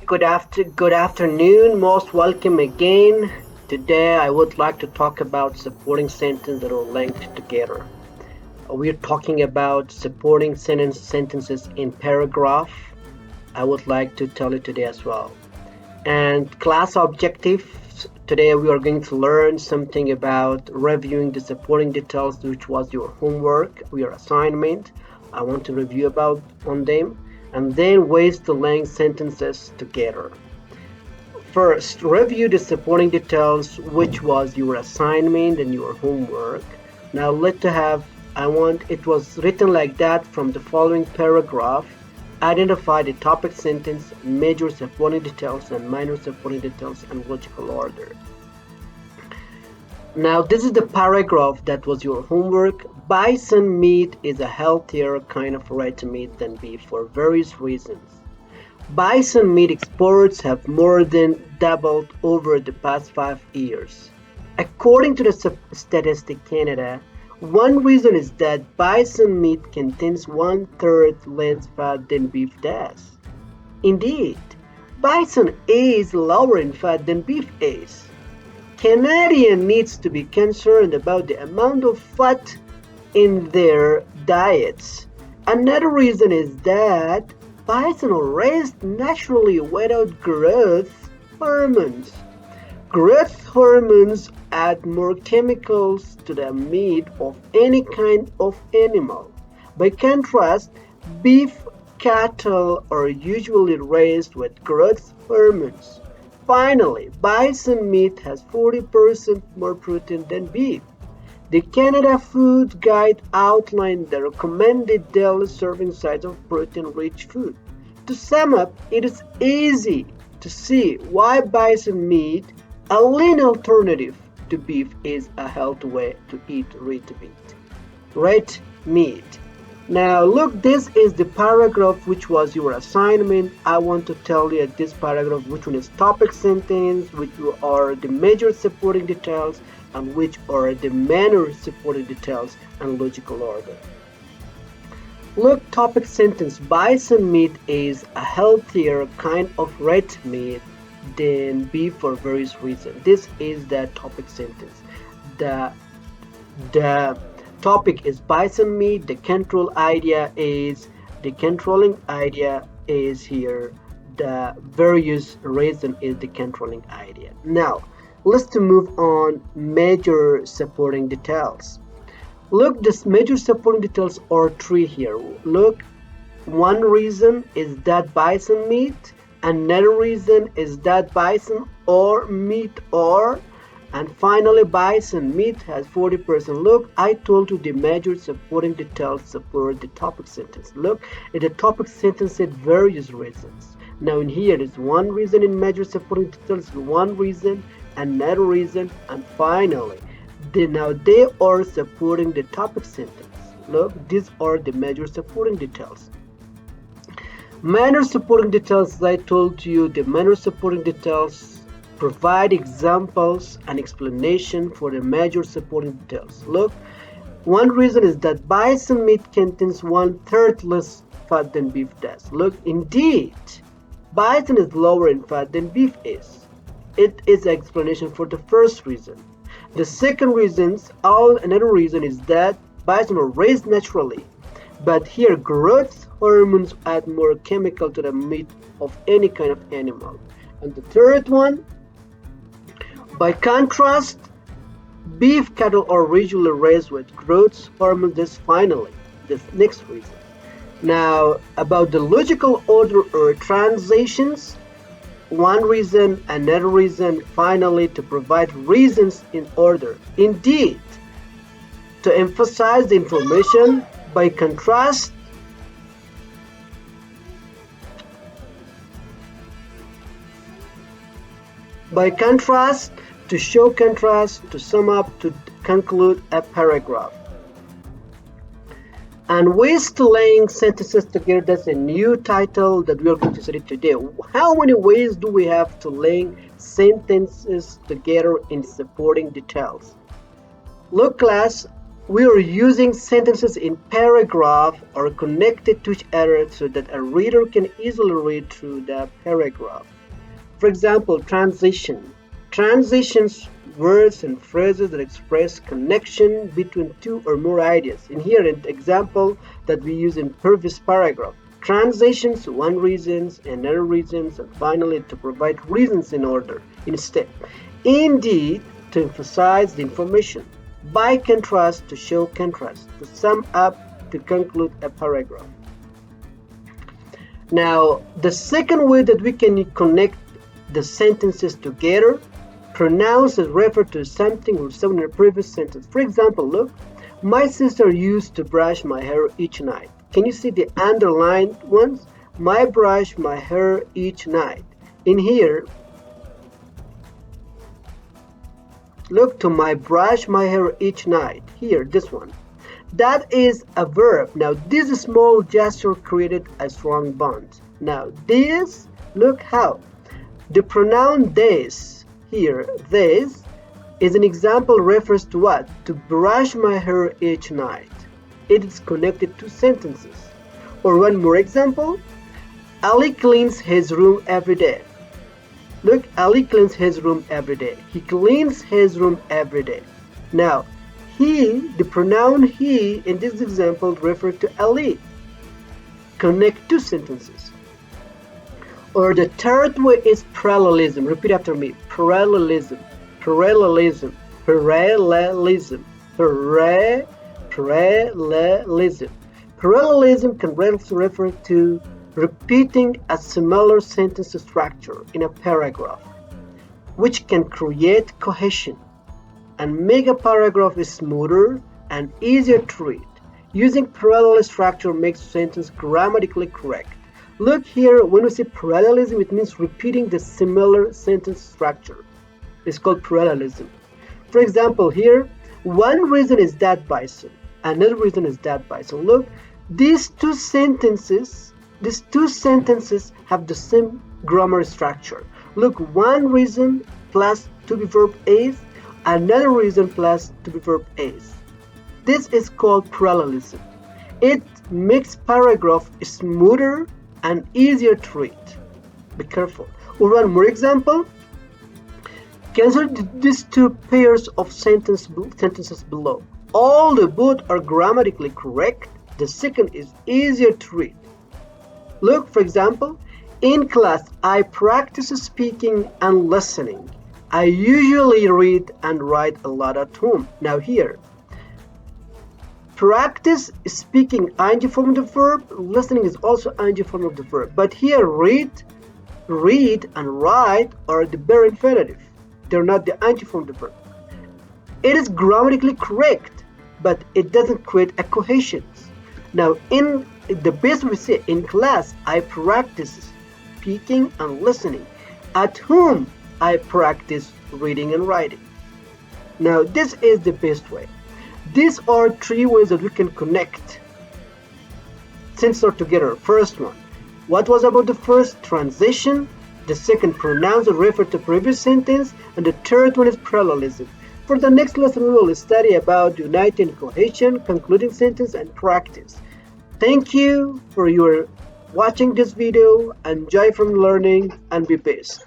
Good afternoon. Most welcome again. Today, I would like to talk about supporting sentences that are linked together. We're talking about supporting sentences in paragraph. I would like to tell you today as well. And class objectives. Today, we are going to learn something about reviewing the supporting details, which was your homework, your assignment. I want to review about on them, and then ways to link sentences together. First, review the supporting details, which was your assignment and your homework. Now let's have, it was written like that from the following paragraph. Identify the topic sentence, major supporting details and minor supporting details, and logical order. Now this is the paragraph that was your homework. Bison meat is a healthier kind of red meat than beef for various reasons. Bison meat exports have more than doubled over the past 5 years. According to the Statistic Canada, one reason is that bison meat contains 1/3 less fat than beef does. Indeed, bison is lower in fat than beef is. Canadian needs to be concerned about the amount of fat in their diets. Another reason is that bison are raised naturally without growth hormones. Growth hormones add more chemicals to the meat of any kind of animal. By contrast, beef cattle are usually raised with growth hormones. Finally, bison meat has 40% more protein than beef. The Canada Food Guide outlined the recommended daily serving size of protein-rich food. To sum up, it is easy to see why bison meat, a lean alternative to beef, is a healthy way to eat red meat. Now look, this is the paragraph which was your assignment. I want to tell you this paragraph which one is topic sentence, which are the major supporting details, and which are the minor supporting details and logical order. Look, topic sentence, bison meat is a healthier kind of red meat than beef for various reasons. This is the topic sentence. The topic is bison meat. The controlling idea is here. The various reason is the controlling idea. Now let's move on. Major supporting details. Look, this major supporting details are three here. Look, one reason is that bison meat. Another reason is that bison or meat or, and finally bison meat has 40%. Look, I told you the major supporting details support the topic sentence. Look, in the topic sentence said various reasons. Now in here is one reason in major supporting details, one reason, another reason, and finally now they are supporting the topic sentence. Look, these are the major supporting details. Minor supporting details, as I told you, the minor supporting details provide examples and explanation for the major supporting details. Look, one reason is that bison meat contains 1/3 less fat than beef does. Look, indeed, bison is lower in fat than beef is. It is an explanation for the first reason. The second another reason is that bison are raised naturally, but here growth hormones add more chemical to the meat of any kind of animal. And the third one, by contrast, beef cattle are usually raised with growth hormones. This next reason. Now about the logical order or transitions, one reason, another reason, finally to provide reasons in order. Indeed, to emphasize the information. By contrast, to show contrast, to sum up, to conclude a paragraph. And ways to link sentences together, that's a new title that we are going to study today. How many ways do we have to link sentences together in supporting details? Look, class, we are using sentences in paragraph or connected to each other so that a reader can easily read through the paragraph. For example, transition. Transitions words and phrases that express connection between two or more ideas. In here, an example that we use in previous paragraph. Transitions, one reasons, another reasons, and finally to provide reasons in order, instead. Indeed, to emphasize the information. By contrast, to show contrast. To sum up, to conclude a paragraph. Now, the second way that we can connect the sentences together, pronouns that refer to something or someone in a previous sentence. For example, look, my sister used to brush my hair each night. Can you see the underlined ones? My brush my hair each night. In here, look to my brush my hair each night. Here, this one. That is a verb. Now, this small gesture created a strong bond. Now, this, look how. The pronoun this, here, this, is an example refers to what? To brush my hair each night. It is connected to sentences. Or one more example, Ali cleans his room every day. Look, Ali cleans his room every day. He cleans his room every day. Now, he, the pronoun he in this example refer to Ali. Connect two sentences. Or the third way is parallelism. Repeat after me. Parallelism. Parallelism. Parallelism. Parallelism. Parallelism can also refer to repeating a similar sentence structure in a paragraph, which can create cohesion and make a paragraph smoother and easier to read. Using parallel structure makes sentence grammatically correct. Look here, when we say parallelism, it means repeating the similar sentence structure. It's called parallelism. For example, here, one reason is that bison, another reason is that bison. Look, these two sentences have the same grammar structure. Look, one reason plus to be verb is, another reason plus to be verb is. This is called parallelism. It makes paragraph smoother and easier to read. Be careful. Or one more example. Consider these two pairs of sentences below. All the both are grammatically correct. The second is easier to read. Look, for example, in class, I practice speaking and listening. I usually read and write a lot at home. Now here, practice speaking ing form of the verb, listening is also ing form of the verb. But here, read and write are the bare infinitive. They're not the ing form of the verb. It is grammatically correct, but it doesn't create a cohesion. Now, in the best we say, in class, I practice speaking and listening. At home, I practice reading and writing. Now, this is the best way. These are three ways that we can connect sentences together. First one, what was about the first? Transition. The second, pronouns that refer to previous sentence. And the third one is parallelism. For the next lesson, we will study about uniting cohesion, concluding sentence, and practice. Thank you for your watching this video. Enjoy from learning and be best.